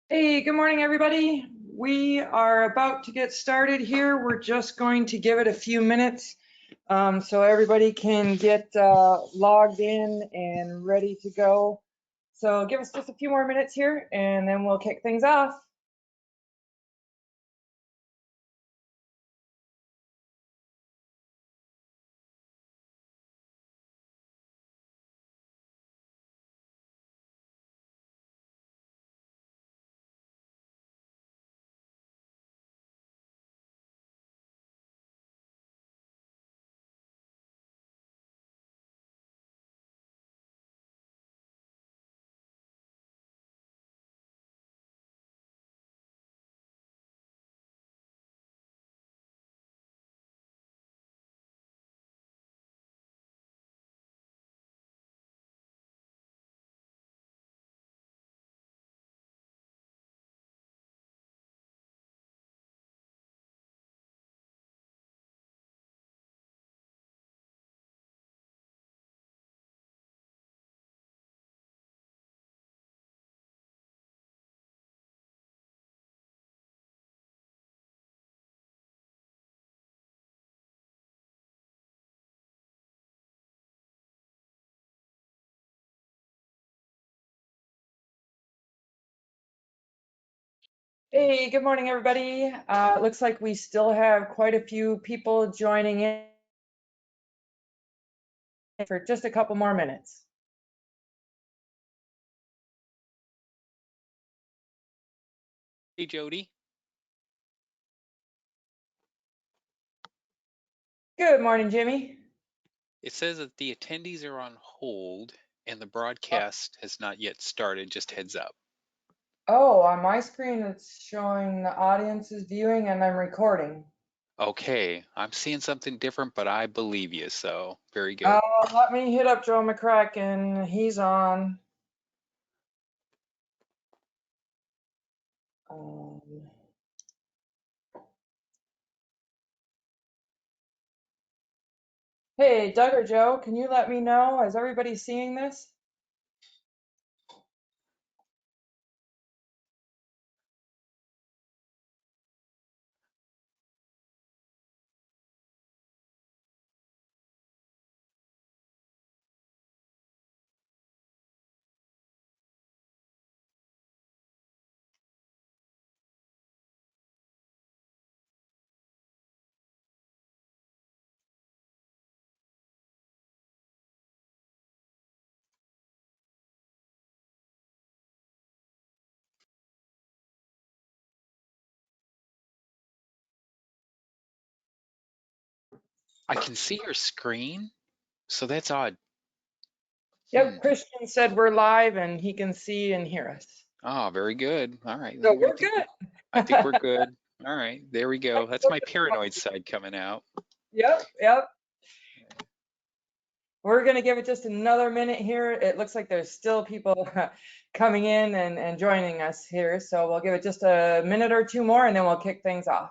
Hey, good morning, everybody. We are about to get started here. We're just going to give it a few minutes so everybody can get logged in and ready to go. So give us just a few more minutes here and then we'll kick things off. Hey, good morning, everybody. It looks like we still have quite a few people joining in for just a couple more minutes. Hey, Jody. Good morning, Jimmy. It says that the attendees are on hold and the broadcast has not yet started, just heads up. Oh, on my screen, it's showing the audience is viewing and I'm recording. Okay, I'm seeing something different, but I believe you, so very good. Let me hit up Joe McCracken. He's on. Um, hey, Doug or Joe, can you let me know? Is everybody seeing this? I can see your screen, so that's odd. Yep, Christian said we're live and he can see and hear us. Oh, very good. All right, So I we're think good. I think we're good. All right, there we go. That's my paranoid side coming out. Yep. We're going to give it just another minute here. It looks like there's still people coming in and joining us here. So we'll give it just a minute or two more and then we'll kick things off.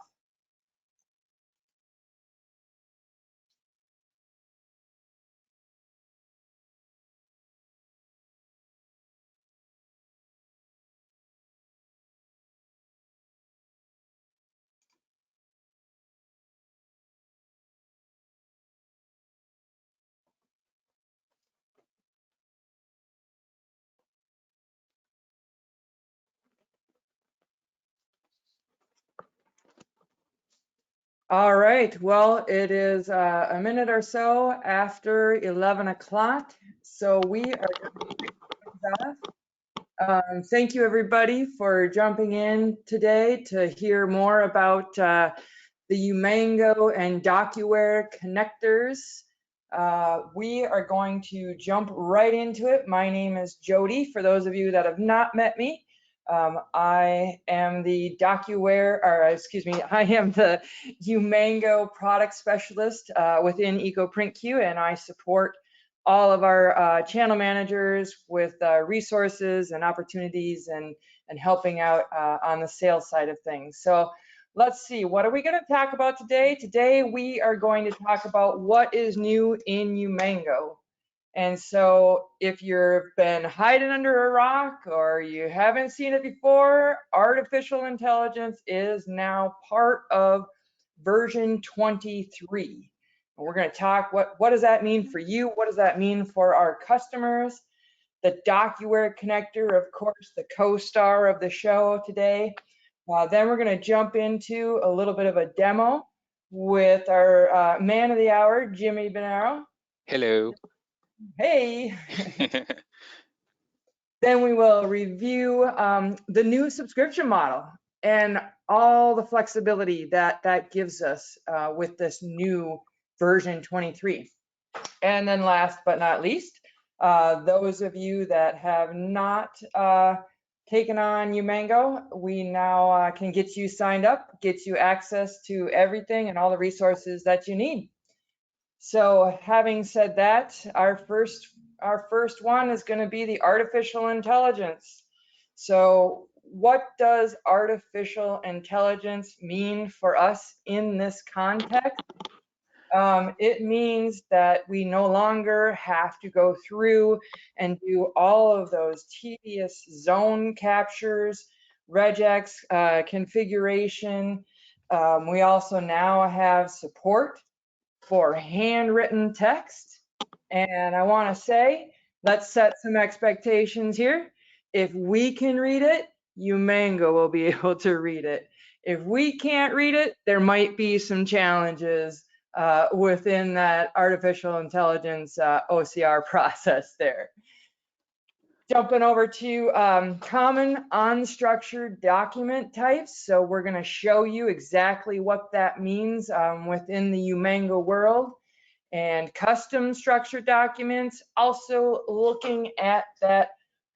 All right, well, it is a minute or so after 11 o'clock, so we are going to kick things off. Thank you, everybody, for jumping in today to hear more about the Umango and DocuWare connectors. We are going to jump right into it. My name is Jody, for those of you that have not met me. I am the DocuWare, or excuse me, I am the Umango product specialist within EcoPrintQ, and I support all of our channel managers with resources and opportunities and helping out on the sales side of things. So let's see, what are we going to talk about today? Today we are going to talk about what is new in Umango. And so if you've been hiding under a rock or you haven't seen it before, artificial intelligence is now part of version 23. And we're going to talk what does that mean for you? What does that mean for our customers? The DocuWare connector, of course, the co-star of the show today. Then we're going to jump into a little bit of a demo with our man of the hour, Jimmy Bonaro. Hello. Hey. Then we will review the new subscription model and all the flexibility that that gives us with this new version 23. And then last but not least, those of you that have not taken on Umango, we now can get you signed up, get you access to everything and all the resources that you need. So having said that, our first one is going to be the artificial intelligence. So what does artificial intelligence mean for us in this context? It means that we no longer have to go through and do all of those tedious zone captures, regex configuration. We also now have support for handwritten text. And I want to say, let's set some expectations here. If we can read it, Umango will be able to read it. If we can't read it, there might be some challenges within that artificial intelligence OCR process there. Jumping over to common unstructured document types. So we're going to show you exactly what that means within the Umango world. And custom structured documents, also looking at that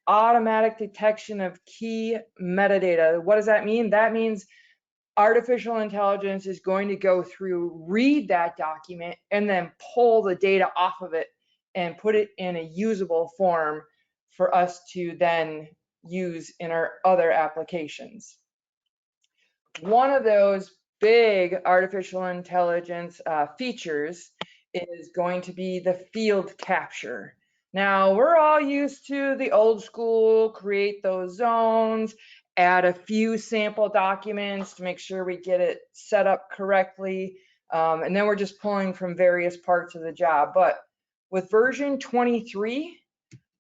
automatic detection of key metadata. What does that mean? That means artificial intelligence is going to go through, read that document, and then pull the data off of it and put it in a usable form for us to then use in our other applications. One of those big artificial intelligence features is going to be the field capture. Now, we're all used to the old school, create those zones, add a few sample documents to make sure we get it set up correctly. And then we're just pulling from various parts of the job. But with version 23,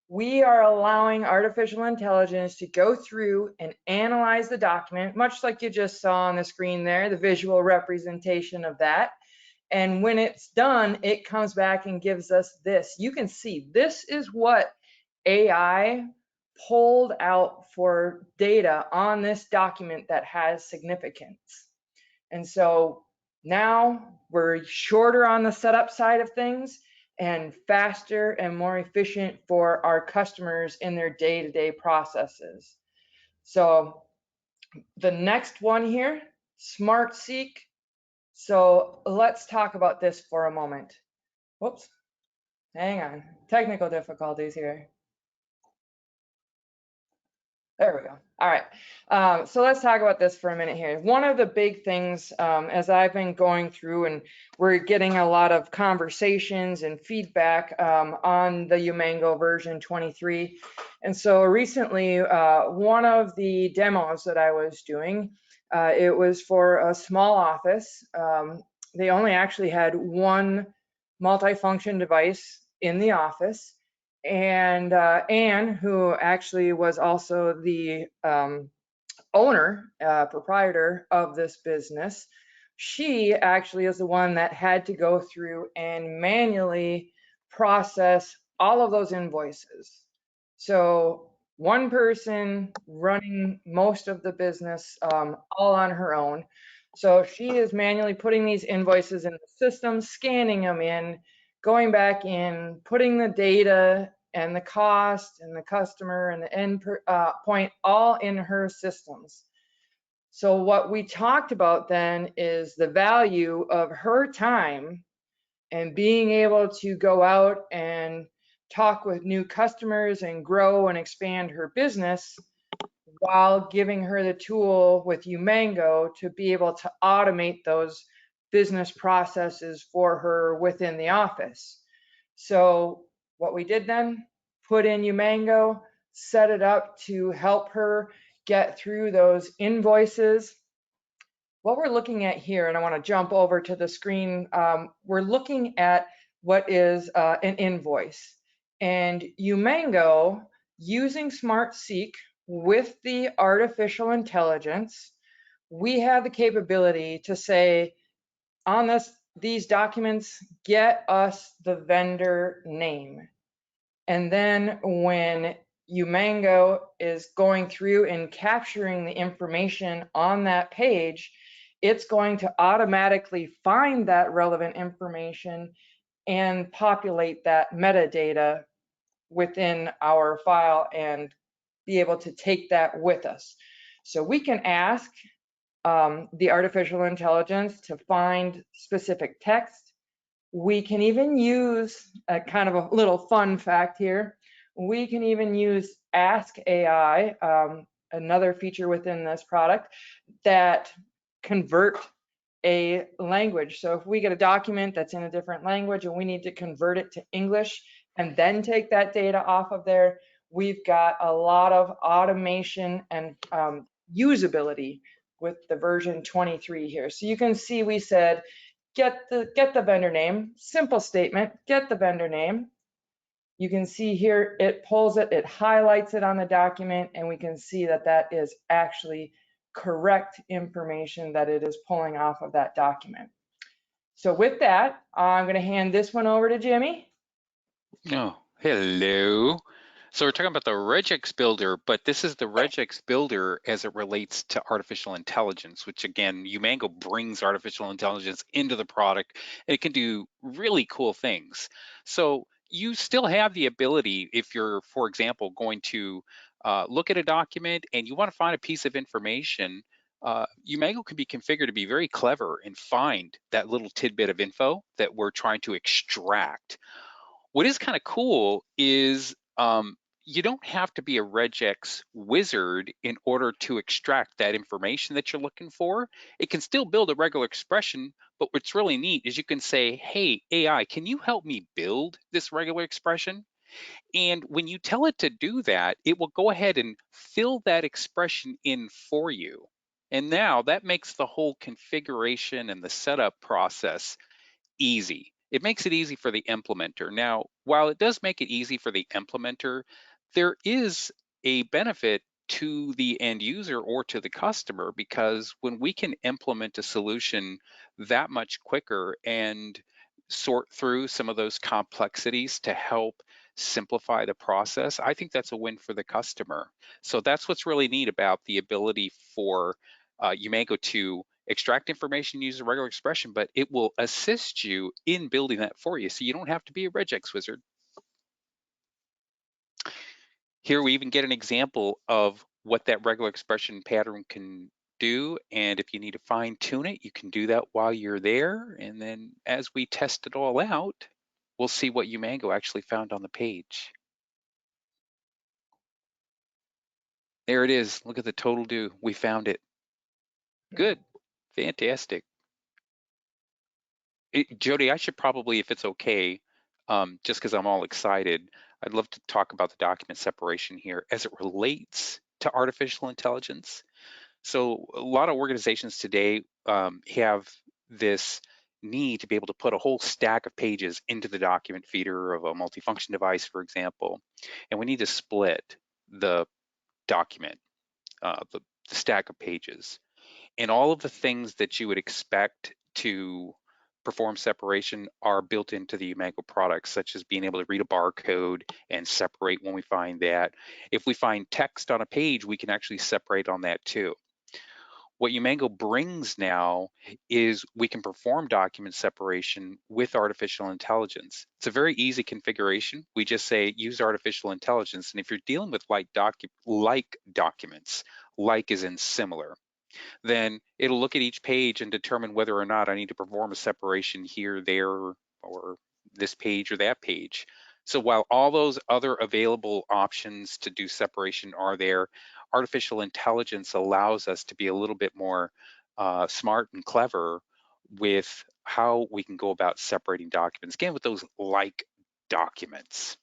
we are allowing artificial intelligence to go through and analyze the document, much like you just saw on the screen there, the visual representation of that. And when it's done, it comes back and gives us this. You can see this is what AI pulled out for data on this document that has significance. And so now we're shorter on the setup side of things and faster and more efficient for our customers in their day-to-day processes. So the next one here, Smart Seek. So let's talk about this for a moment. Whoops, hang on, technical difficulties here. There we go. All right. So let's talk about this for a minute here. One of the big things as I've been going through, and we're getting a lot of conversations and feedback on the Umango version 23. And so recently, one of the demos that I was doing, it was for a small office. They only actually had one multifunction device in the office. And Anne, who actually was also the owner, proprietor of this business, she actually is the one that had to go through and manually process all of those invoices. So one person running most of the business all on her own. So she is manually putting these invoices in the system, scanning them in, going back in, putting the data and the cost and the customer and the end point all in her systems. So what we talked about then is the value of her time and being able to go out and talk with new customers and grow and expand her business while giving her the tool with Umango to be able to automate those business processes for her within the office. So what we did then, put in Umango, set it up to help her get through those invoices. What we're looking at here, and I want to jump over to the screen, we're looking at what is an invoice. And Umango, using SmartSeek with the artificial intelligence, we have the capability to say, on these documents, get us the vendor name. And then when Umango is going through and capturing the information on that page, it's going to automatically find that relevant information and populate that metadata within our file and be able to take that with us. So we can ask the artificial intelligence to find specific text. We can even use a kind of a little fun fact here. We can even use Ask AI, another feature within this product that convert a language. So if we get a document that's in a different language and we need to convert it to English and then take that data off of there, we've got a lot of automation and usability with the version 23 here. So you can see we said, get the vendor name, simple statement, get the vendor name. You can see here, it pulls it, it highlights it on the document, and we can see that that is actually correct information that it is pulling off of that document. So with that, I'm going to hand this one over to Jimmy. Oh, hello. So we're talking about the regex builder, but this is the regex builder as it relates to artificial intelligence, which again, Umango brings artificial intelligence into the product and it can do really cool things. So you still have the ability, if you're, for example, going to look at a document and you want to find a piece of information, Umango can be configured to be very clever and find that little tidbit of info that we're trying to extract. What is kind of cool is you don't have to be a regex wizard in order to extract that information that you're looking for. It can still build a regular expression, but what's really neat is you can say, hey, AI, can you help me build this regular expression? And when you tell it to do that, it will go ahead and fill that expression in for you. And now that makes the whole configuration and the setup process easy. It makes it easy for the implementer. Now, while it does make it easy for the implementer, there is a benefit to the end user or to the customer, because when we can implement a solution that much quicker and sort through some of those complexities to help simplify the process, I think that's a win for the customer. So that's what's really neat about the ability for Umango to extract information, use a regular expression, but it will assist you in building that for you. So you don't have to be a regex wizard. Here we even get an example of what that regular expression pattern can do. And if you need to fine tune it, you can do that while you're there. And then as we test it all out, we'll see what Umango actually found on the page. There it is. Look at the total do. We found it. Good. Fantastic. Jody, I should probably, if it's okay, just because I'm all excited, I'd love to talk about the document separation here as it relates to artificial intelligence. So a lot of organizations today have this need to be able to put a whole stack of pages into the document feeder of a multifunction device, for example, and we need to split the document, the stack of pages. And all of the things that you would expect to perform separation are built into the Umango products, such as being able to read a barcode and separate when we find that. If we find text on a page, we can actually separate on that too. What Umango brings now is we can perform document separation with artificial intelligence. It's a very easy configuration. We just say use artificial intelligence. And if you're dealing with like documents, like is in similar, then it'll look at each page and determine whether or not I need to perform a separation here, there, or this page or that page. So while all those other available options to do separation are there, artificial intelligence allows us to be a little bit more smart and clever with how we can go about separating documents, again, with those like documents.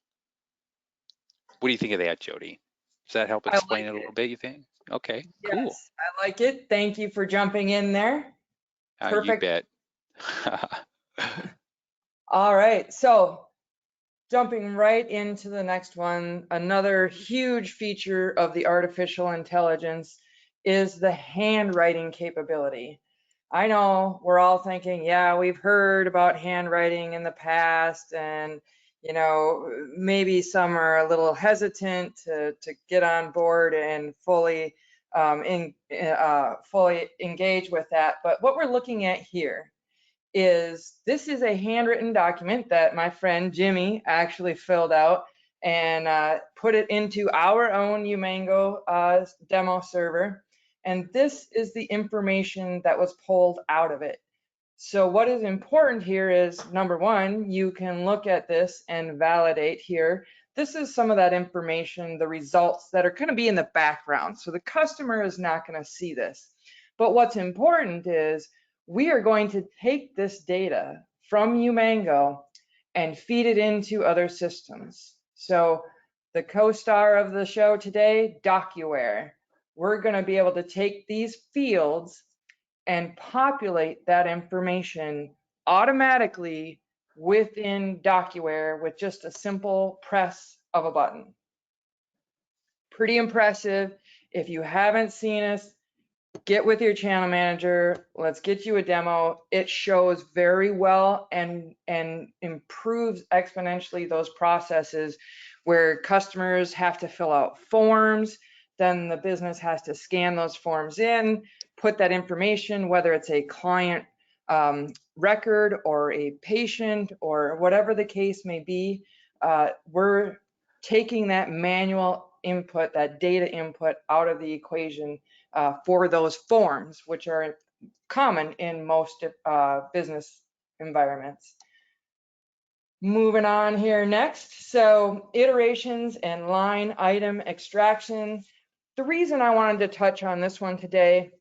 What do you think of that, Jody? Does that help I explain like it a it. little bit, you think? Okay, cool. Yes, I like it. Thank you for jumping in there. You Perfect. bet. All right, so jumping right into the next one, another huge feature of the artificial intelligence is the handwriting capability. I know we're all thinking, yeah, we've heard about handwriting in the past, and maybe some are a little hesitant to get on board and fully engage with that. But what we're looking at here is this is a handwritten document that my friend Jimmy actually filled out and put it into our own Umango demo server. And this is the information that was pulled out of it. So what is important here is, number one, you can look at this and validate here. This is some of that information, the results that are going to be in the background. So the customer is not going to see this. But what's important is we are going to take this data from Umango and feed it into other systems. So the co-star of the show today, DocuWare, we're going to be able to take these fields and populate that information automatically within DocuWare with just a simple press of a button. Pretty impressive. If you haven't seen us, get with your channel manager. Let's get you a demo. It shows very well and improves exponentially those processes where customers have to fill out forms. Then the business has to scan those forms in, put that information, whether it's a client record or a patient or whatever the case may be. We're taking that manual input, that data input out of the equation for those forms, which are common in most business environments. Moving on here next. So iterations and line item extraction. The reason I wanted to touch on this one today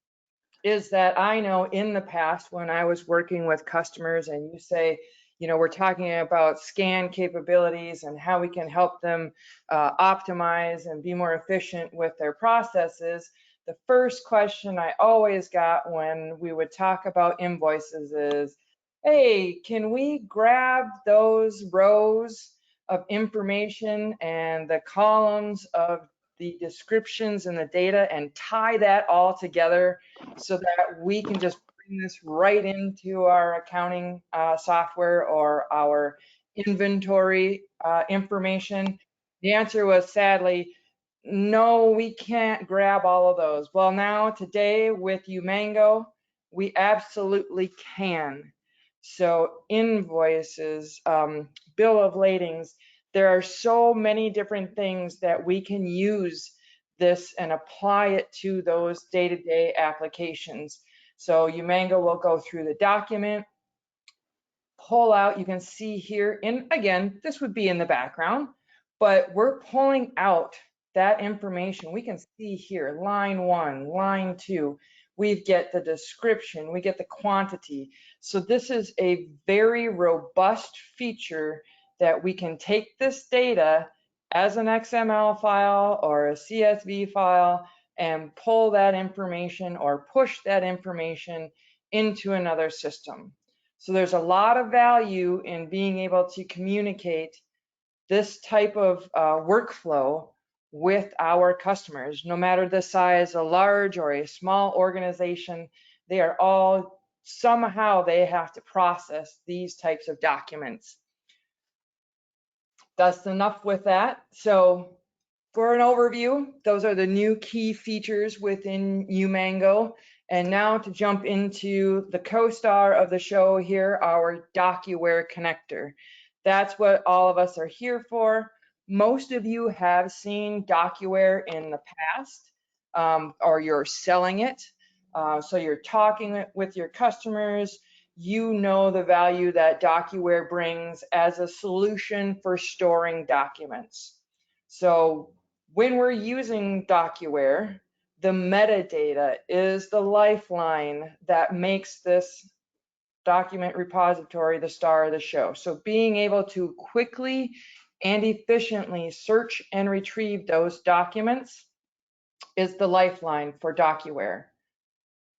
is that I know in the past when I was working with customers and you say, we're talking about scan capabilities and how we can help them optimize and be more efficient with their processes, the first question I always got when we would talk about invoices is, hey, can we grab those rows of information and the columns of the descriptions and the data and tie that all together so that we can just bring this right into our accounting software or our inventory information? The answer was sadly, no, we can't grab all of those. Well, now today with Umango, we absolutely can. So invoices, bill of ladings, there are so many different things that we can use this and apply it to those day-to-day applications. So Umango will go through the document, pull out, you can see here, and again, this would be in the background, but we're pulling out that information. We can see here, line 1, line 2, we get the description, we get the quantity. So this is a very robust feature that we can take this data as an XML file or a CSV file and pull that information or push that information into another system. So there's a lot of value in being able to communicate this type of workflow with our customers, no matter the size, a large or a small organization, they are all somehow they have to process these types of documents. That's enough with that. So for an overview, those are the new key features within Umango. And now to jump into the co-star of the show here, our DocuWare connector. That's what all of us are here for. Most of you have seen DocuWare in the past, or you're selling it. So you're talking with your customers. You know the value that DocuWare brings as a solution for storing documents. So when we're using DocuWare, the metadata is the lifeline that makes this document repository the star of the show. So being able to quickly and efficiently search and retrieve those documents is the lifeline for DocuWare.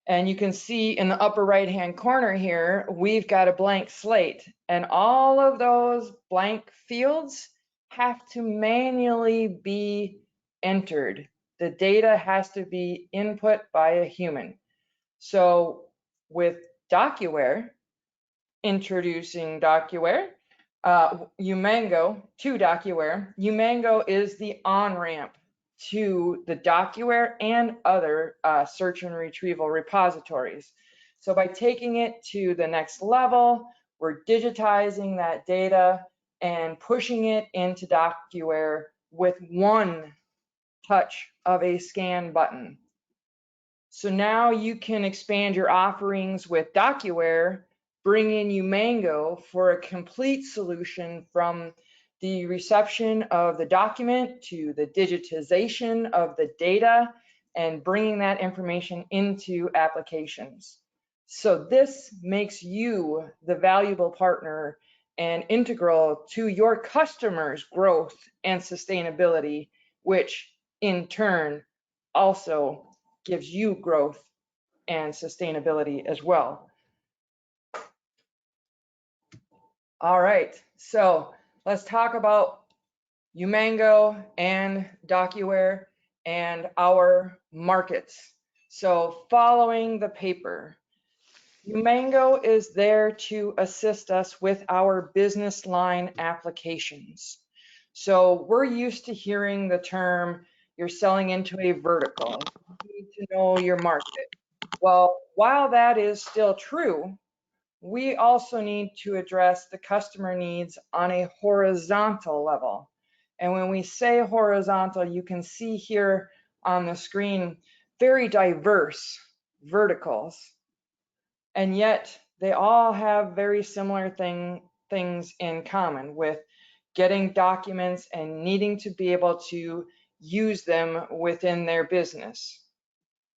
And you can see in the upper right-hand corner here, we've got a blank slate, and all of those blank fields have to manually be entered. The data has to be input by a human. So with DocuWare, introducing DocuWare, Umango to DocuWare. Umango is the on-ramp to the DocuWare and other search and retrieval repositories. So by taking it to the next level, we're digitizing that data and pushing it into DocuWare with one touch of a scan button. So now you can expand your offerings with DocuWare, bring in Umango for a complete solution from the reception of the document to the digitization of the data and bringing that information into applications. So this makes you the valuable partner and integral to your customers' growth and sustainability, which in turn also gives you growth and sustainability as well. All right, so let's talk about Umango and DocuWare and our markets. So following the paper, Umango is there to assist us with our business line applications. So we're used to hearing the term, you're selling into a vertical. You need to know your market. Well, while that is still true, we also need to address the customer needs on a horizontal level. And when we say horizontal, you can see here on the screen very diverse verticals. And yet they all have very similar things in common with getting documents and needing to be able to use them within their business.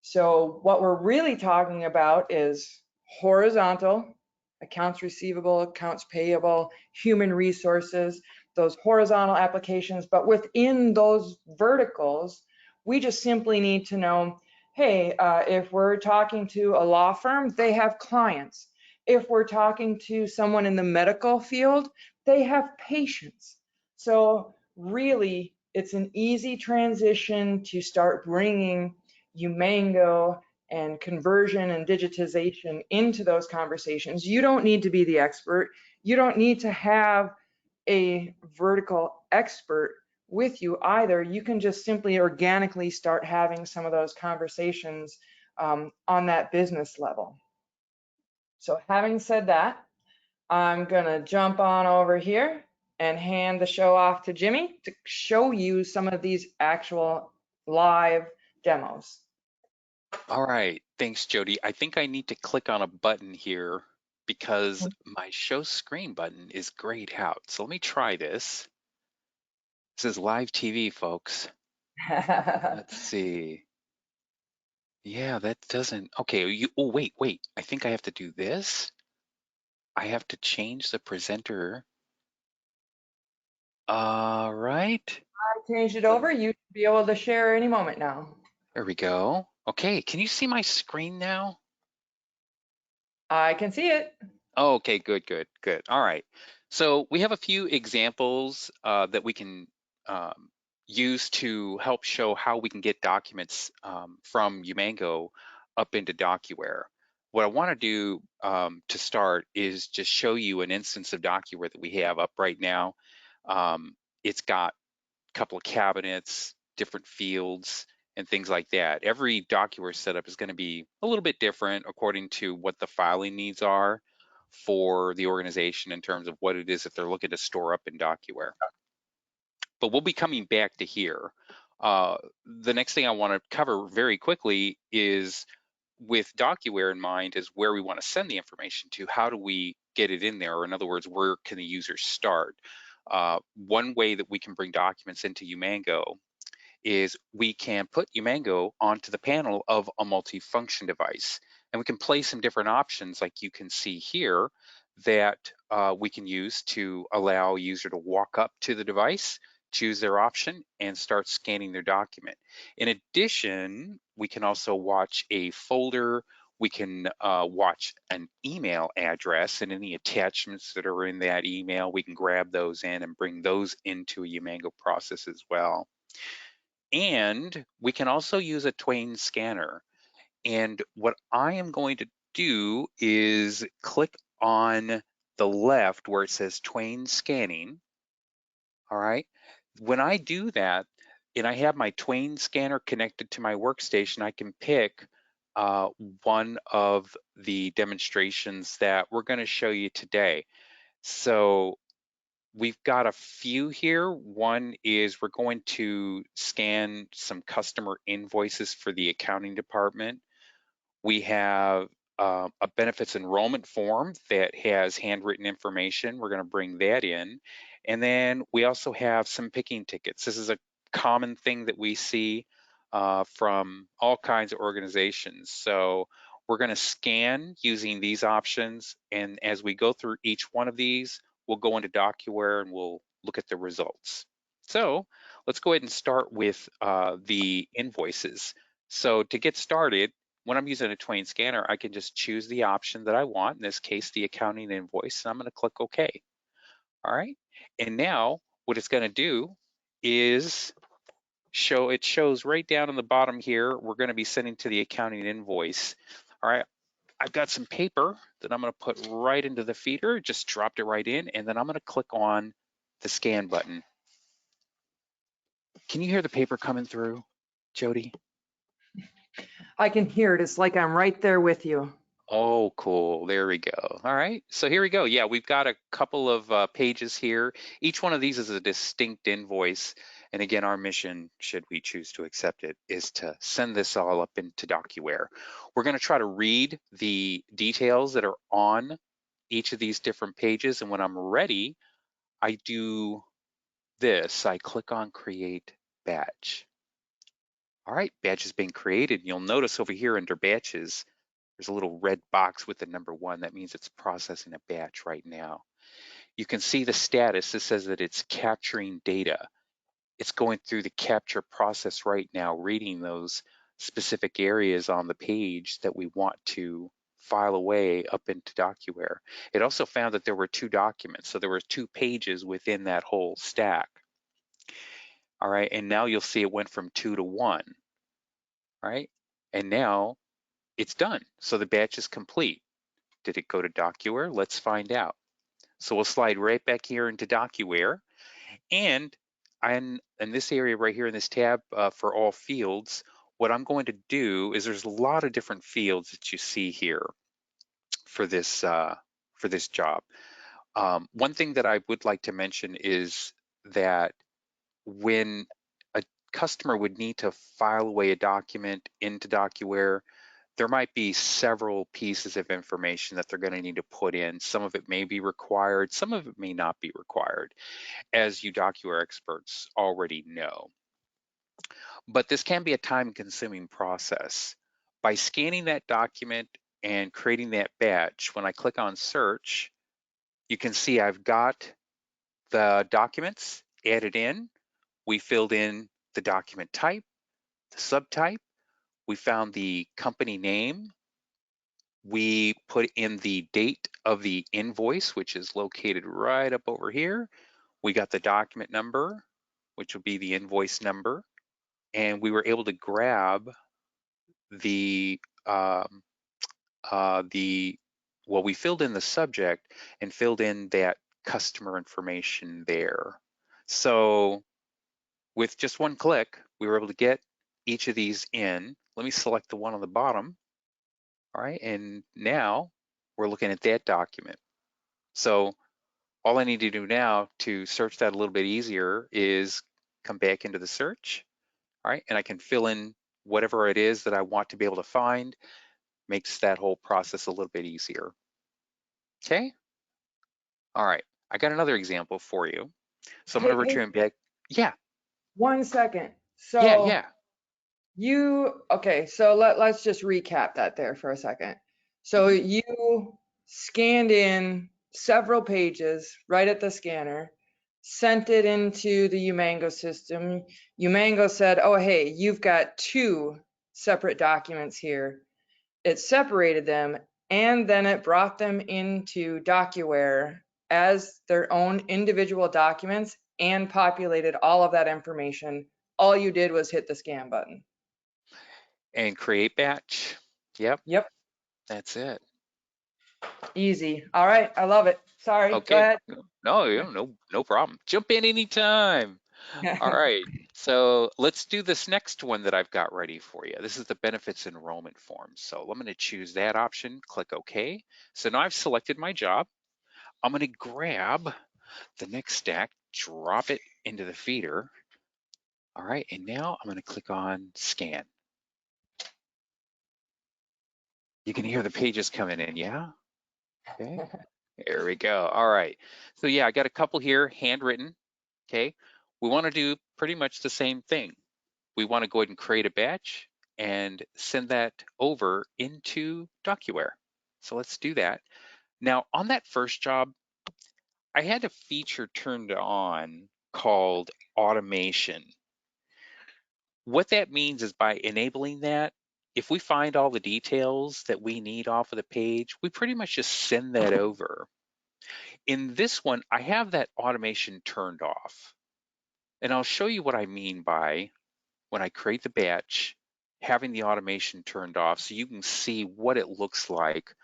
So what we're really talking about is horizontal, accounts receivable, accounts payable, human resources, those horizontal applications. But within those verticals, we just simply need to know, hey, if we're talking to a law firm, they have clients. If we're talking to someone in the medical field, they have patients. So really, it's an easy transition to start bringing Umango and conversion and digitization into those conversations. You don't need to be the expert. You don't need to have a vertical expert with you either. You can just simply organically start having some of those conversations on that business level. So having said that, I'm gonna jump on over here and hand the show off to Jimmy to show you some of these actual live demos. All right, thanks, Jody. I think I need to click on a button here because my show screen button is grayed out. So let me try this. This is live TV, folks. Let's see. Yeah, that doesn't, okay, oh, wait. I think I have to do this. I have to change the presenter. All right. I changed it over. You should be able to share any moment now. There we go. Okay, can you see my screen now? I can see it. Oh, okay, good. All right. So we have a few examples that we can use to help show how we can get documents from Umango up into DocuWare. What I want to do to start is just show you an instance of DocuWare that we have up right now. It's got a couple of cabinets, different fields, and things like that. Every DocuWare setup is going to be a little bit different according to what the filing needs are for the organization in terms of what it is that they're looking to store up in DocuWare. But we'll be coming back to here. The next thing I want to cover very quickly is, with DocuWare in mind, is where we want to send the information to. How do we get it in there? Or in other words, where can the user start? One way that we can bring documents into Umango is we can put Umango onto the panel of a multifunction device. And we can play some different options like you can see here that we can use to allow a user to walk up to the device, choose their option, and start scanning their document. In addition, we can also watch a folder. We can watch an email address and any attachments that are in that email. We can grab those in and bring those into a Umango process as well. And we can also use a Twain scanner. And what I am going to do is click on the left where it says Twain scanning. All right. When I do that, and I have my Twain scanner connected to my workstation, I can pick one of the demonstrations that we're going to show you today. So we've got a few here. One is we're going to scan some customer invoices for the accounting department. We have a benefits enrollment form that has handwritten information. We're going to bring that in. And then we also have some picking tickets. This is a common thing that we see from all kinds of organizations. So we're going to scan using these options. And as we go through each one of these, we'll go into DocuWare and we'll look at the results. So let's go ahead and start with the invoices. So to get started, when I'm using a Twain scanner, I can just choose the option that I want, in this case, the accounting invoice, and I'm gonna click OK. All right, and now what it's gonna do is it shows right down on the bottom here, we're gonna be sending to the accounting invoice. All right, I've got some paper that I'm gonna put right into the feeder, just dropped it right in, and then I'm gonna click on the scan button. Can you hear the paper coming through, Jody? I can hear it. It's like I'm right there with you. Oh, cool. There we go. All right. So here we go. Yeah, we've got a couple of pages here. Each one of these is a distinct invoice. And again, our mission, should we choose to accept it, is to send this all up into DocuWare. We're going to try to read the details that are on each of these different pages. And when I'm ready, I do this. I click on Create Batch. All right, batch has been created. You'll notice over here under Batches, there's a little red box with the number 1. That means it's processing a batch right now. You can see the status. It says that it's capturing data. It's going through the capture process right now, reading those specific areas on the page that we want to file away up into DocuWare. It also found that there were 2 documents, so there were 2 pages within that whole stack. All right, and now you'll see it went from 2 to 1, right? And now it's done. So the batch is complete. Did it go to DocuWare? Let's find out. So we'll slide right back here into DocuWare. And in this area right here in this tab for all fields, what I'm going to do is there's a lot of different fields that you see here for this job. One thing that I would like to mention is that when a customer would need to file away a document into DocuWare, there might be several pieces of information that they're going to need to put in. Some of it may be required, some of it may not be required, as you DocuWare experts already know. But this can be a time-consuming process. By scanning that document and creating that batch, when I click on search, you can see I've got the documents added in. We filled in the document type, the subtype. We found the company name. We put in the date of the invoice, which is located right up over here. We got the document number, which will be the invoice number. And we were able to grab the, we filled in the subject and filled in that customer information there. So with just one click, we were able to get each of these in. Let me select the one on the bottom. All right, and now we're looking at that document. So all I need to do now to search that a little bit easier is come back into the search, all right, and I can fill in whatever it is that I want to be able to find. Makes that whole process a little bit easier. Okay, all right, I got another example for you. So I'm gonna Hey, return back. Yeah, 1 second. yeah. Okay, so let's just recap that there for a second. So Mhm. you scanned in several pages right at the scanner, sent it into the Umango system. Umango said, oh, hey, you've got two separate documents here. It separated them, and then it brought them into DocuWare as their own individual documents and populated all of that information. All you did was hit the scan button. And create batch. Yep, Yep, that's it. easy. All right, I love it. Sorry, go Okay. ahead. No problem. Jump in anytime. All right. So let's do this next one that I've got ready for you. This is the benefits enrollment form. So I'm going to choose that option, click OK. So now I've selected my job. I'm going to grab the next stack, drop it into the feeder. All right. And now I'm going to click on scan. You can hear the pages coming in. Yeah. Okay. There we go. All right. So yeah, I got a couple here handwritten. Okay. We want to do pretty much the same thing. We want to go ahead and create a batch and send that over into DocuWare. So let's do that. Now on that first job, I had a feature turned on called automation. What that means is by enabling that, if we find all the details that we need off of the page, we pretty much just send that over. In this one, I have that automation turned off. And I'll show you what I mean by when I create the batch, having the automation turned off so you can see what it looks like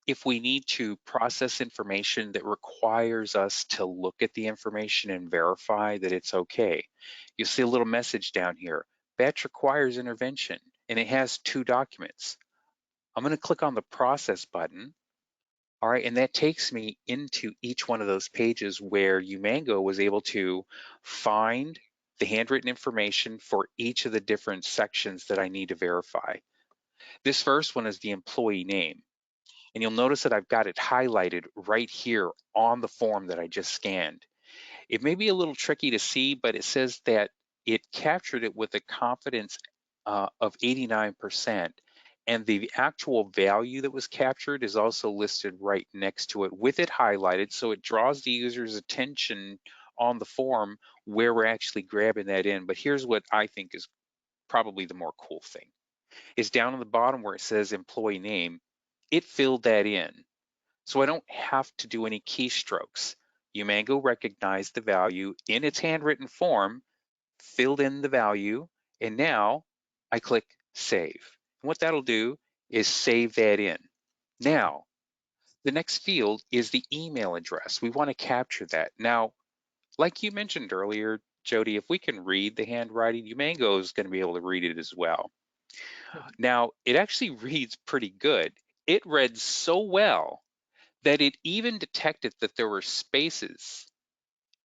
if we need to process information that requires us to look at the information and verify that it's okay. You'll see a little message down here, batch requires intervention, and it has two documents. I'm going to click on the process button. All right, and that takes me into each one of those pages where Umango was able to find the handwritten information for each of the different sections that I need to verify. This first one is the employee name. And you'll notice that I've got it highlighted right here on the form that I just scanned. It may be a little tricky to see, but it says that it captured it with a confidence of 89%. And the actual value that was captured is also listed right next to it with it highlighted. So it draws the user's attention on the form where we're actually grabbing that in. But here's what I think is probably the more cool thing is down on the bottom where it says employee name, it filled that in. So I don't have to do any keystrokes. Umango recognized the value in its handwritten form, filled in the value, and now I click save. And what that'll do is save that in. Now, the next field is the email address. We want to capture that. Now, like you mentioned earlier, Jody, if we can read the handwriting, Umango is going to be able to read it as well. Now, it actually reads pretty good. It read so well that it even detected that there were spaces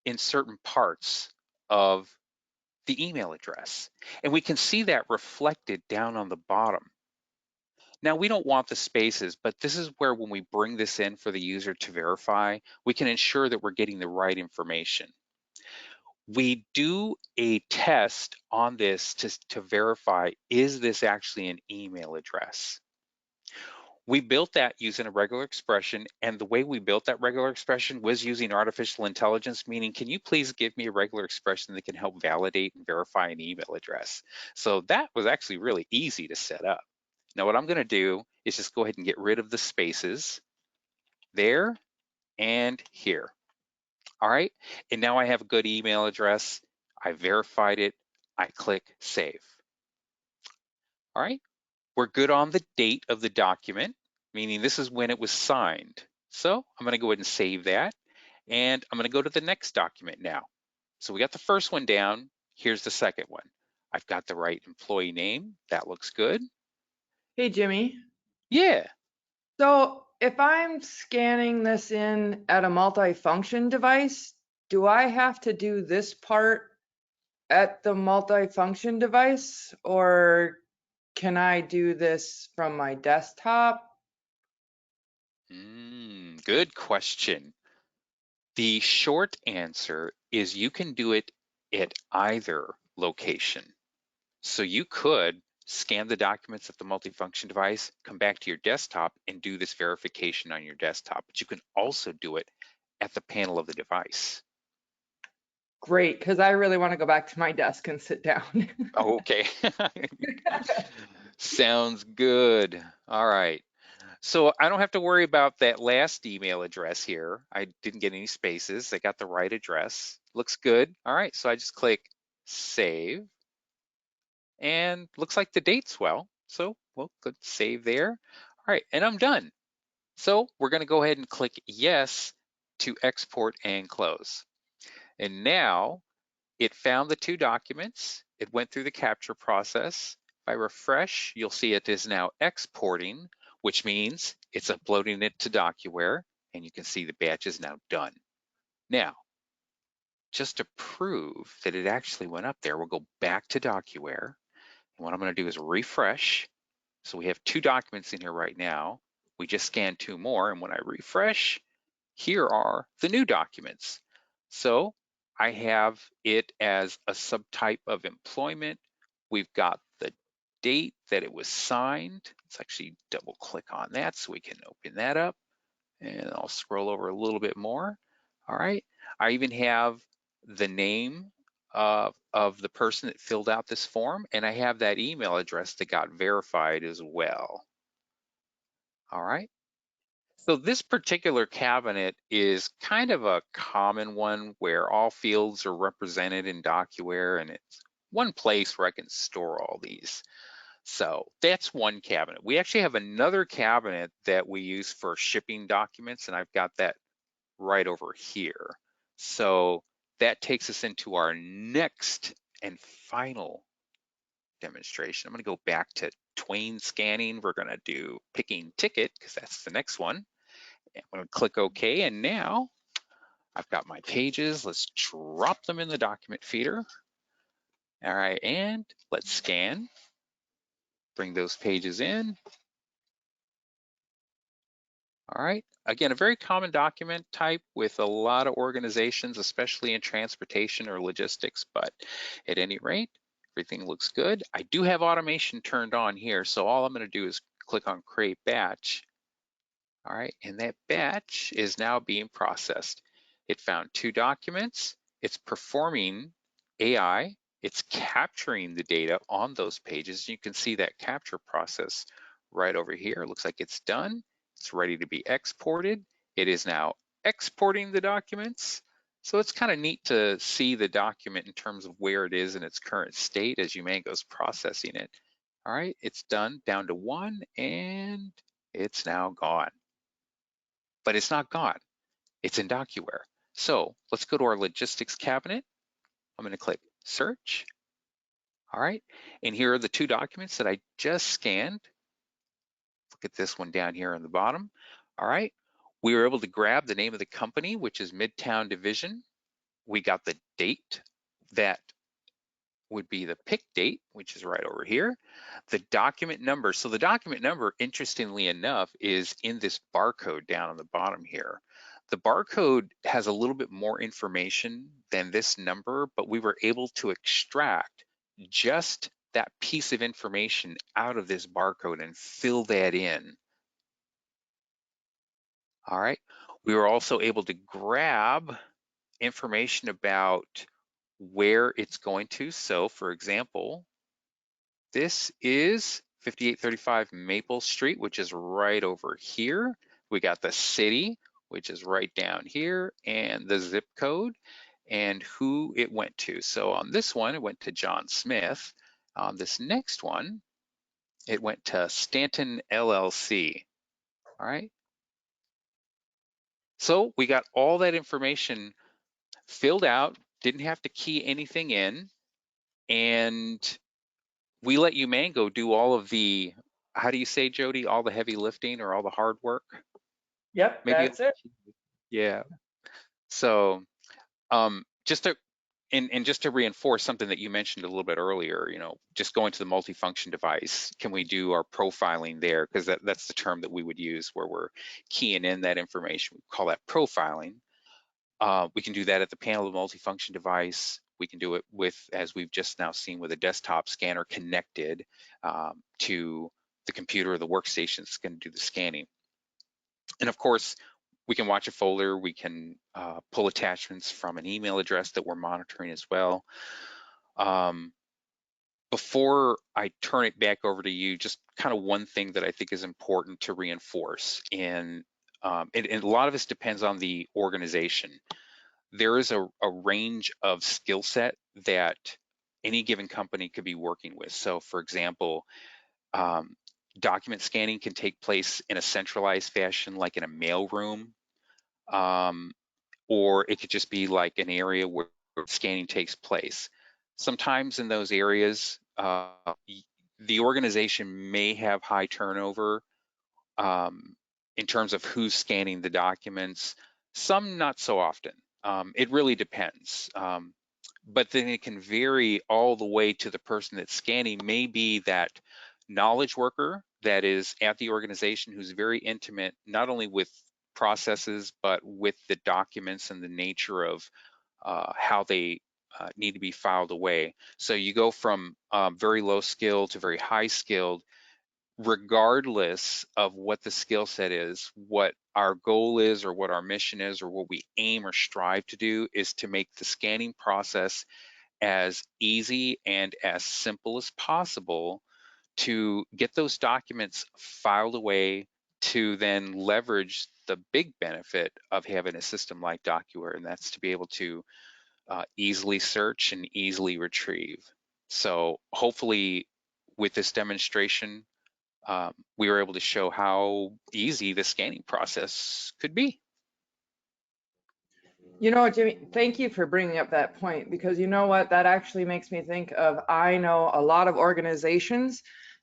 in certain parts of the email address. And we can see that reflected down on the bottom. Now, we don't want the spaces, but this is where when we bring this in for the user to verify, we can ensure that we're getting the right information. We do a test on this to verify, is this actually an email address? We built that using a regular expression, and the way we built that regular expression was using artificial intelligence, meaning, can you please give me a regular expression that can help validate and verify an email address? So that was actually really easy to set up. Now what I'm gonna do is just go ahead and get rid of the spaces there and here. All right, and now I have a good email address. I verified it, I click save. All right, we're good on the date of the document, meaning this is when it was signed. So I'm going to go ahead and save that. And I'm going to go to the next document now. So we got the first one down. Here's the second one. I've got the right employee name. That looks good. Hey, Jimmy. Yeah. So if I'm scanning this in at a multifunction device, do I have to do this part at the multifunction device, or can I do this from my desktop? Good question. The short answer is you can do it at either location. So you could scan the documents at the multifunction device, come back to your desktop and do this verification on your desktop. But you can also do it at the panel of the device. Great, because I really want to go back to my desk and sit down. Oh, okay. Sounds good. All right. So I don't have to worry about that last email address here. I didn't get any spaces. I got the right address. Looks good. All right. So I just click save and looks like the date's well. So we'll click save there. All right. And I'm done. So we're going to go ahead and click yes to export and close. And now it found the two documents. It went through the capture process. If I refresh, you'll see it is now exporting, which means it's uploading it to DocuWare, and you can see the batch is now done. Now, just to prove that it actually went up there, we'll go back to DocuWare. And what I'm going to do is refresh. So we have two documents in here right now. We just scanned two more, and when I refresh, here are the new documents. So I have it as a subtype of employment. We've got the date that it was signed. Let's actually double click on that so we can open that up. And I'll scroll over a little bit more. All right. I even have the name of the person that filled out this form, and I have that email address that got verified as well. All right. So this particular cabinet is kind of a common one where all fields are represented in DocuWare, and it's one place where I can store all these. So that's one cabinet. We actually have another cabinet that we use for shipping documents, and I've got that right over here. So that takes us into our next and final demonstration. I'm going to go back to Twain scanning. We're going to do picking ticket because that's the next one. I'm going to click OK, and now I've got my pages. Let's drop them in the document feeder. All right, and let's scan. Bring those pages in. All right, again, a very common document type with a lot of organizations, especially in transportation or logistics, but at any rate, everything looks good. I do have automation turned on here, so all I'm going to do is click on Create Batch. All right, and that batch is now being processed. It found two documents. It's performing AI. It's capturing the data on those pages. You can see that capture process right over here. It looks like it's done. It's ready to be exported. It is now exporting the documents. So it's kind of neat to see the document in terms of where it is in its current state as Umango's processing it. All right, it's done, down to one, and it's now gone. But it's not gone. It's in DocuWare. So let's go to our logistics cabinet. I'm going to click search. All right. And here are the two documents that I just scanned. Look at this one down here on the bottom. All right. We were able to grab the name of the company, which is Midtown Division. We got the date that would be the pick date, which is right over here. The document number. So the document number, interestingly enough, is in this barcode down on the bottom here. The barcode has a little bit more information than this number, but we were able to extract just that piece of information out of this barcode and fill that in. All right. We were also able to grab information about where it's going to. So for example, this is 5835 Maple Street, which is right over here. We got the city, which is right down here, and the zip code and who it went to. So on this one, it went to John Smith. On this next one, it went to Stanton LLC. All right. So we got all that information filled out, didn't have to key anything in, and we let Umango do all of the, how do you say, Jody, all the heavy lifting or all the hard work? Yep, Maybe, that's it. yeah. So just to, and just to reinforce something that you mentioned a little bit earlier, just going to the multifunction device, can we do our profiling there? Because that's the term that we would use where we're keying in that information. We call that profiling. We can do that at the panel of the multifunction device. We can do it with, as we've just now seen, with a desktop scanner connected to the computer or the workstation that's going to do the scanning. And of course, we can watch a folder, we can pull attachments from an email address that we're monitoring as well. Before I turn it back over to you, just kind of one thing that I think is important to reinforce, and a lot of this depends on the organization. There is a range of skill set that any given company could be working with. So for example, document scanning can take place in a centralized fashion, like in a mailroom, or it could just be like an area where scanning takes place. Sometimes in those areas, the organization may have high turnover in terms of who's scanning the documents, some not so often. It really depends. But then it can vary all the way to the person that's scanning may be that knowledge worker that is at the organization who's very intimate, not only with processes, but with the documents and the nature of how they need to be filed away. So you go from very low skill to very high skilled, regardless of what the skill set is. What our goal is, or what our mission is, or what we aim or strive to do is to make the scanning process as easy and as simple as possible to get those documents filed away, to then leverage the big benefit of having a system like DocuWare, and that's to be able to easily search and easily retrieve. So hopefully with this demonstration, we were able to show how easy the scanning process could be. You know, Jimmy, thank you for bringing up that point, because you know what, that actually makes me think of, I know a lot of organizations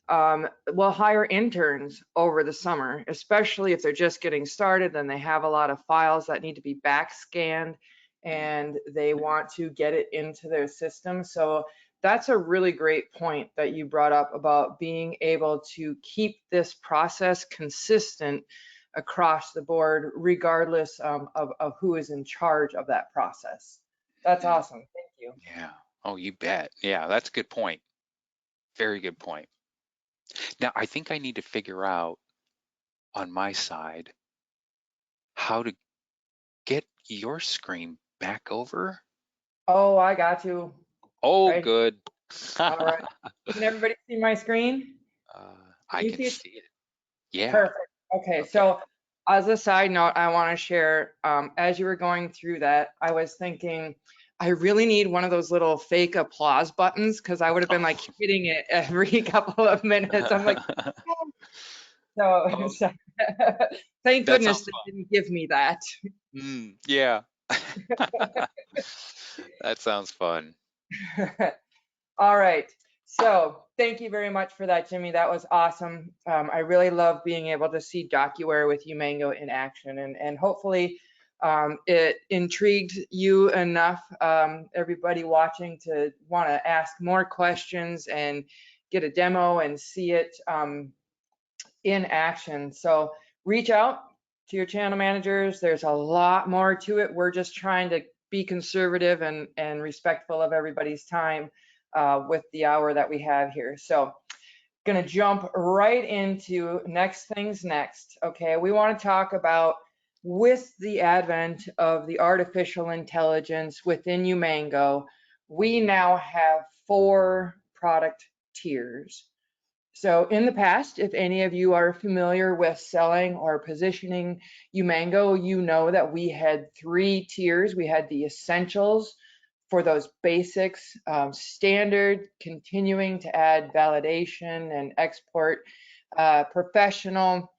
will hire interns over the summer, especially if they're just getting started, then they have a lot of files that need to be back scanned and they want to get it into their system. So that's a really great point that you brought up about being able to keep this process consistent across the board, regardless of who is in charge of that process. That's Mm, awesome. Thank you. yeah. Oh, you bet. Yeah, that's a good point. Very good point. Now, I think I need to figure out on my side how to get your screen back over. Oh, I got you. Oh, Right. good. All right. Can everybody see my screen? Can I you can see it? see it. Yeah. Perfect. Okay. Okay. So as a side note, I want to share, as you were going through that, I was thinking, I really need one of those little fake applause buttons, because I would have been like hitting it every couple of minutes. I'm like, so, Oh, so thank that goodness sounds they didn't give me that. fun. Yeah. That sounds fun. All right. So thank you very much for that, Jimmy. That was awesome. I really love being able to see DocuWare with Umango in action, and hopefully it intrigued you enough, everybody watching, to want to ask more questions and get a demo and see it in action. So reach out to your channel managers. There's a lot more to it. We're just trying to be conservative and respectful of everybody's time with the hour that we have here. So going to jump right into next things next. Okay, we want to talk about, with the advent of the artificial intelligence within Umango, we now have 4 product tiers. So in the past, if any of you are familiar with selling or positioning Umango, you know that we had 3 tiers. We had the essentials for those basics, standard, continuing to add validation and export, professional.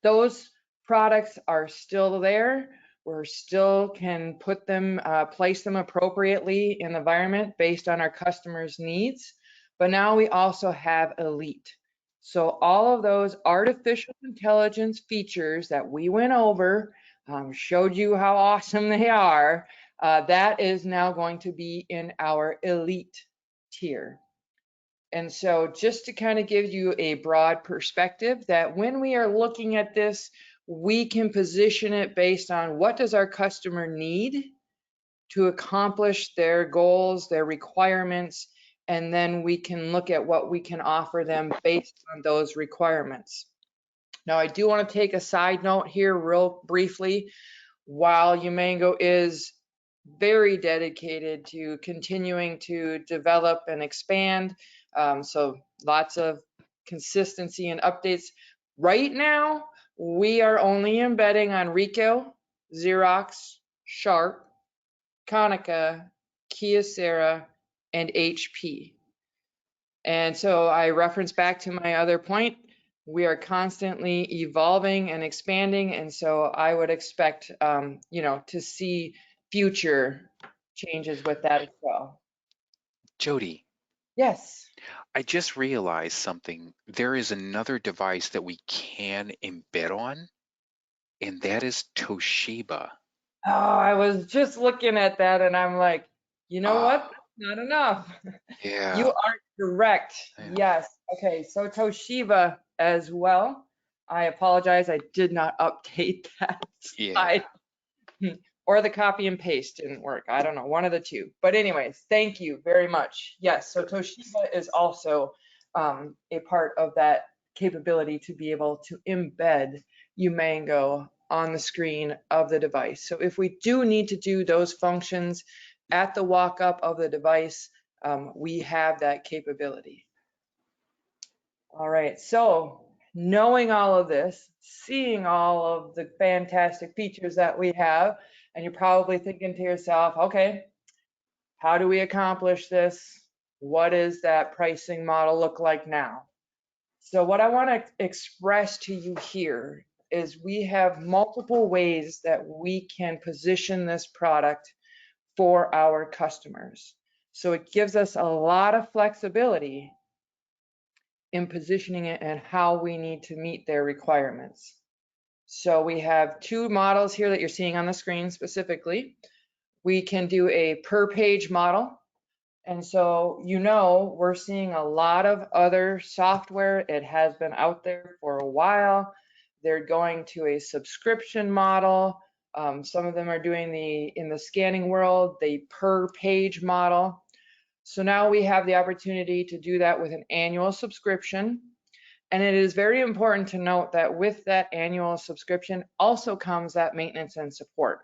Those products are still there. We're still can put them, place them appropriately in the environment based on our customers' needs. But now we also have elite. So all of those artificial intelligence features that we went over, showed you how awesome they are, that is now going to be in our elite tier. And so just to kind of give you a broad perspective, that when we are looking at this, we can position it based on what does our customer need to accomplish their goals, their requirements, and then we can look at what we can offer them based on those requirements. Now, I do want to take a side note here real briefly. While Umango is very dedicated to continuing to develop and expand, so lots of consistency and updates. Right now, we are only embedding on Ricoh, Xerox, Sharp, Konica, Kyocera, and HP. And so I reference back to my other point, we are constantly evolving and expanding. And so I would expect, to see future changes with that as well. Jody, Yes. I just realized something. There is another device that we can embed on, and that is Toshiba. Oh, I was just looking at that and I'm like, you know what? Ah, That's not enough. You yeah, are correct. yeah, Yes. Okay. So Toshiba as well. I apologize. I did not update that yeah. slide. Or the copy and paste didn't work. I don't know, one of the two. But anyways, thank you very much. Yes, so Toshiba is also a part of that capability to be able to embed Umango on the screen of the device. So if we do need to do those functions at the walk-up of the device, we have that capability. All right, so knowing all of this, seeing all of the fantastic features that we have, and you're probably thinking to yourself, okay, how do we accomplish this? What does that pricing model look like now? So what I want to express to you here is we have multiple ways that we can position this product for our customers. So it gives us a lot of flexibility in positioning it and how we need to meet their requirements. So we have two models here that you're seeing on the screen specifically. We can do a per page model. And so, we're seeing a lot of other software. It has been out there for a while. They're going to a subscription model. Some of them are doing in the scanning world, the per page model. So now we have the opportunity to do that with an annual subscription. And it is very important to note that with that annual subscription also comes that maintenance and support.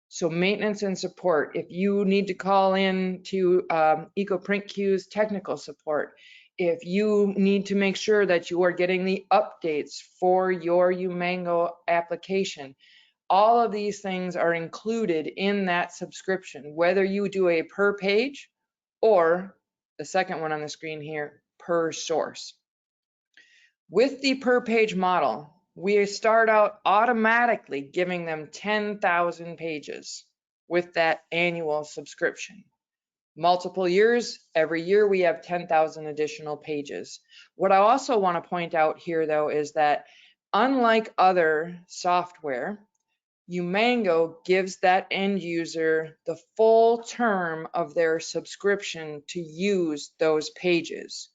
So maintenance and support, if you need to call in to EcoPrintQ's technical support, if you need to make sure that you are getting the updates for your Umango application, all of these things are included in that subscription, whether you do a per page or the second one on the screen here, per source. With the per page model, we start out automatically giving them 10,000 pages with that annual subscription. Multiple years, every year we have 10,000 additional pages. What I also want to point out here though is that unlike other software, Umango gives that end user the full term of their subscription to use those pages.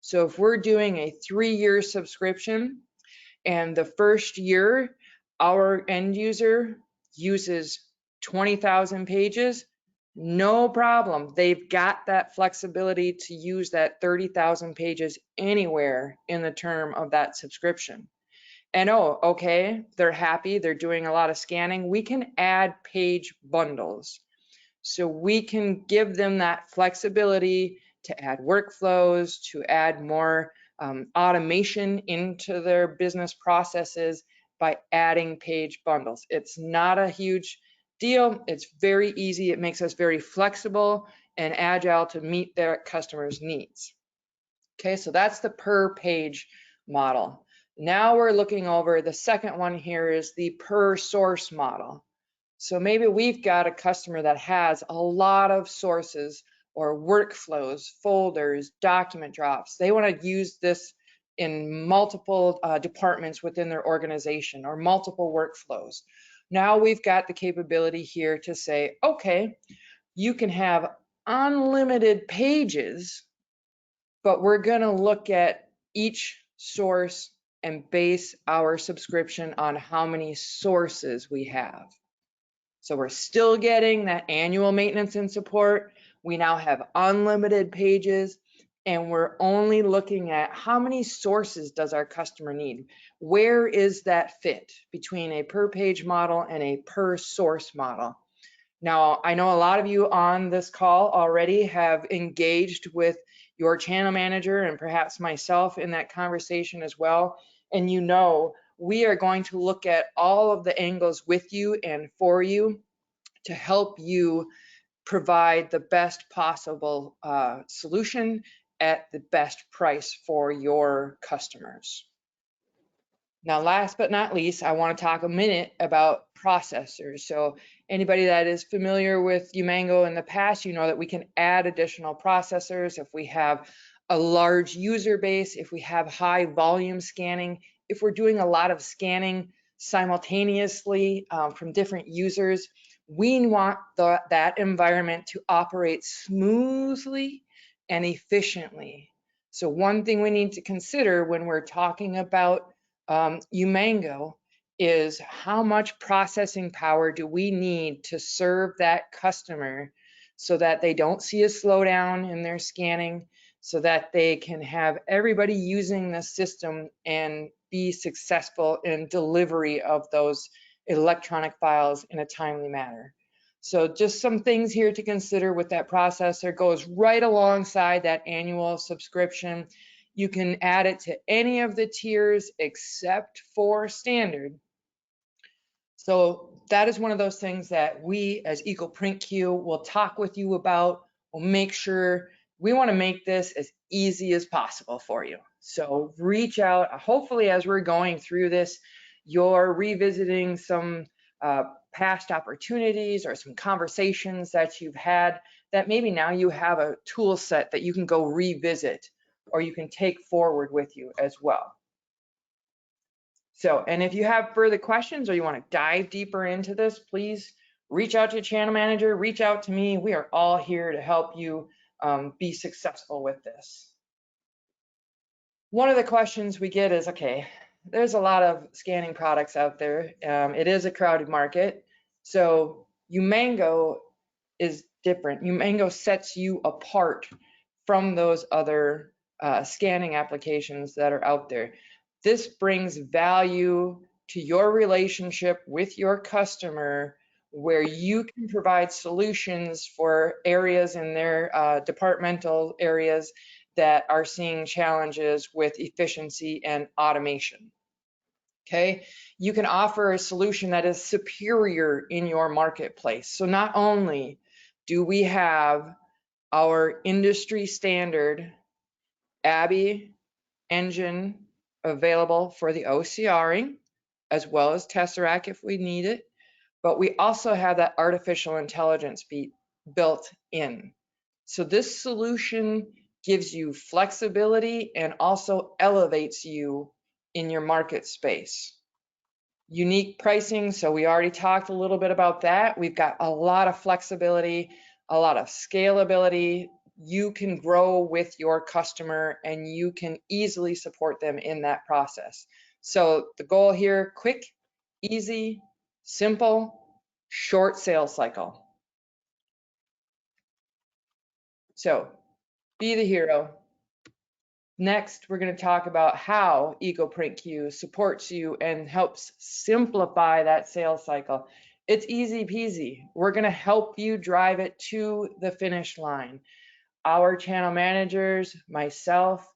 So if we're doing a 3-year subscription and the first year our end user uses 20,000 pages, no problem. They've got that flexibility to use that 30,000 pages anywhere in the term of that subscription. And okay, they're happy, they're doing a lot of scanning. We can add page bundles. So we can give them that flexibility to add workflows, to add more automation into their business processes by adding page bundles. It's not a huge deal. It's very easy. It makes us very flexible and agile to meet their customers' needs. Okay, so that's the per page model. Now we're looking over the second one here is the per source model. So maybe we've got a customer that has a lot of sources or workflows, folders, document drops. They want to use this in multiple departments within their organization or multiple workflows. Now we've got the capability here to say, okay, you can have unlimited pages, but we're going to look at each source and base our subscription on how many sources we have. So we're still getting that annual maintenance and support. We now have unlimited pages, and we're only looking at how many sources does our customer need? Where is that fit between a per page model and a per source model? Now, I know a lot of you on this call already have engaged with your channel manager and perhaps myself in that conversation as well. And you know, we are going to look at all of the angles with you and for you to help you provide the best possible solution at the best price for your customers. Now, last but not least, I want to talk a minute about processors. So anybody that is familiar with Umango in the past, you know that we can add additional processors if we have a large user base, if we have high volume scanning, if we're doing a lot of scanning simultaneously from different users. We want that environment to operate smoothly and efficiently. So one thing we need to consider when we're talking about Umango is how much processing power do we need to serve that customer so that they don't see a slowdown in their scanning, so that they can have everybody using the system and be successful in delivery of those electronic files in a timely manner. So just some things here to consider with that processor. Goes right alongside that annual subscription. You can add it to any of the tiers except for standard. So that is one of those things that we as EcoPrintQ will talk with you about. We'll make sure we want to make this as easy as possible for you. So reach out. Hopefully, as we're going through this, you're revisiting some past opportunities or some conversations that you've had that maybe now you have a tool set that you can go revisit or you can take forward with you as well. So, and if you have further questions or you want to dive deeper into this, please reach out to your channel manager, reach out to me. We are all here to help you be successful with this. One of the questions we get is, okay, there's a lot of scanning products out there. It is a crowded market. So Umango is different. Umango sets you apart from those other scanning applications that are out there. This brings value to your relationship with your customer where you can provide solutions for areas in their departmental areas that are seeing challenges with efficiency and automation. Okay, you can offer a solution that is superior in your marketplace. So not only do we have our industry standard ABBY engine available for the OCRing, as well as Tesseract if we need it, but we also have that artificial intelligence built in. So this solution gives you flexibility and also elevates you in your market space. Unique pricing, so we already talked a little bit about that. We've got a lot of flexibility, a lot of scalability. You can grow with your customer and you can easily support them in that process. So the goal here, quick, easy, simple, short sales cycle. So be the hero. Next, we're going to talk about how EcoPrintQ supports you and helps simplify that sales cycle. It's easy peasy. We're going to help you drive it to the finish line. Our channel managers, myself,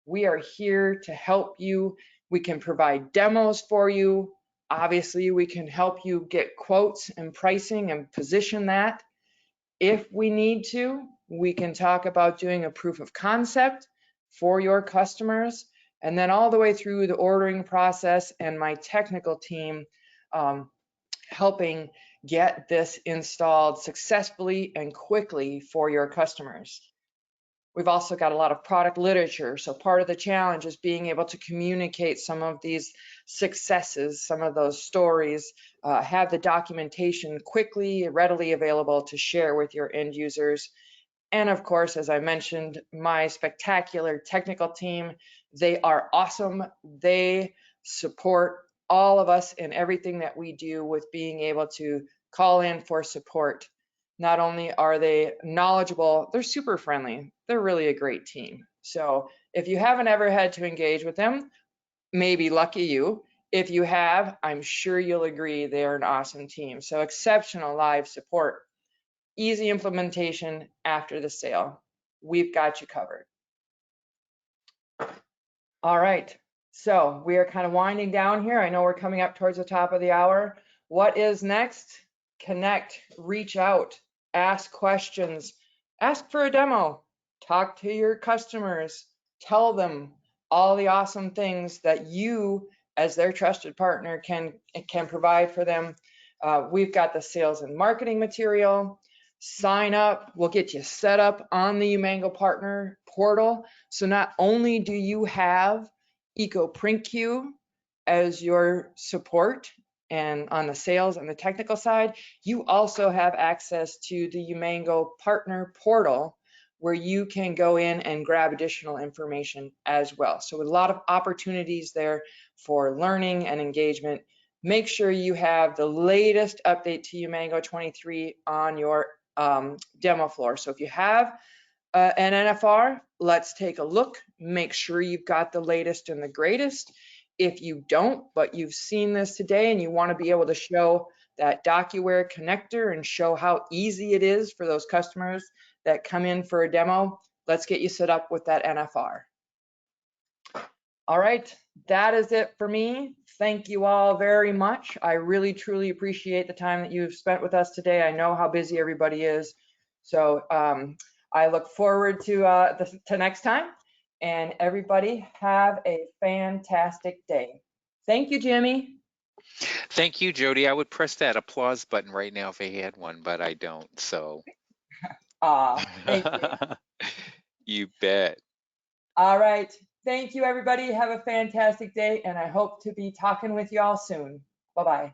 we are here to help you. We can provide demos for you. Obviously, we can help you get quotes and pricing and position that. If we need to, we can talk about doing a proof of concept for your customers, and then all the way through the ordering process and my technical team helping get this installed successfully and quickly for your customers. We've also got a lot of product literature. So part of the challenge is being able to communicate some of these successes, some of those stories, have the documentation quickly, readily available to share with your end users. And of course, as I mentioned, my spectacular technical team, they are awesome. They support all of us in everything that we do with being able to call in for support. Not only are they knowledgeable, they're super friendly. They're really a great team. So if you haven't ever had to engage with them, maybe lucky you. If you have, I'm sure you'll agree they're an awesome team. So exceptional live support, easy implementation after the sale. We've got you covered. All right, so we are kind of winding down here. I know we're coming up towards the top of the hour. What is next? Connect, reach out, ask questions, ask for a demo, talk to your customers, tell them all the awesome things that you as their trusted partner can provide for them. We've got the sales and marketing material. Sign up, we'll get you set up on the Umango partner portal. So not only do you have EcoPrintQ as your support and on the sales and the technical side, you also have access to the Umango partner portal where you can go in and grab additional information as well. So a lot of opportunities there for learning and engagement. Make sure you have the latest update to Umango 23 on your demo floor. So if you have an NFR, let's take a look. Make sure you've got the latest and the greatest. If you don't, but you've seen this today and you want to be able to show that DocuWare connector and show how easy it is for those customers that come in for a demo, let's get you set up with that NFR. All right, that is it for me. Thank you all very much. I really, truly appreciate the time that you've spent with us today. I know how busy everybody is. So I look forward to next time. And everybody have a fantastic day. Thank you, Jimmy. Thank you, Jody. I would press that applause button right now if I had one, but I don't, so. Thank you. You bet. All right. Thank you, everybody. Have a fantastic day, and I hope to be talking with you all soon. Bye-bye.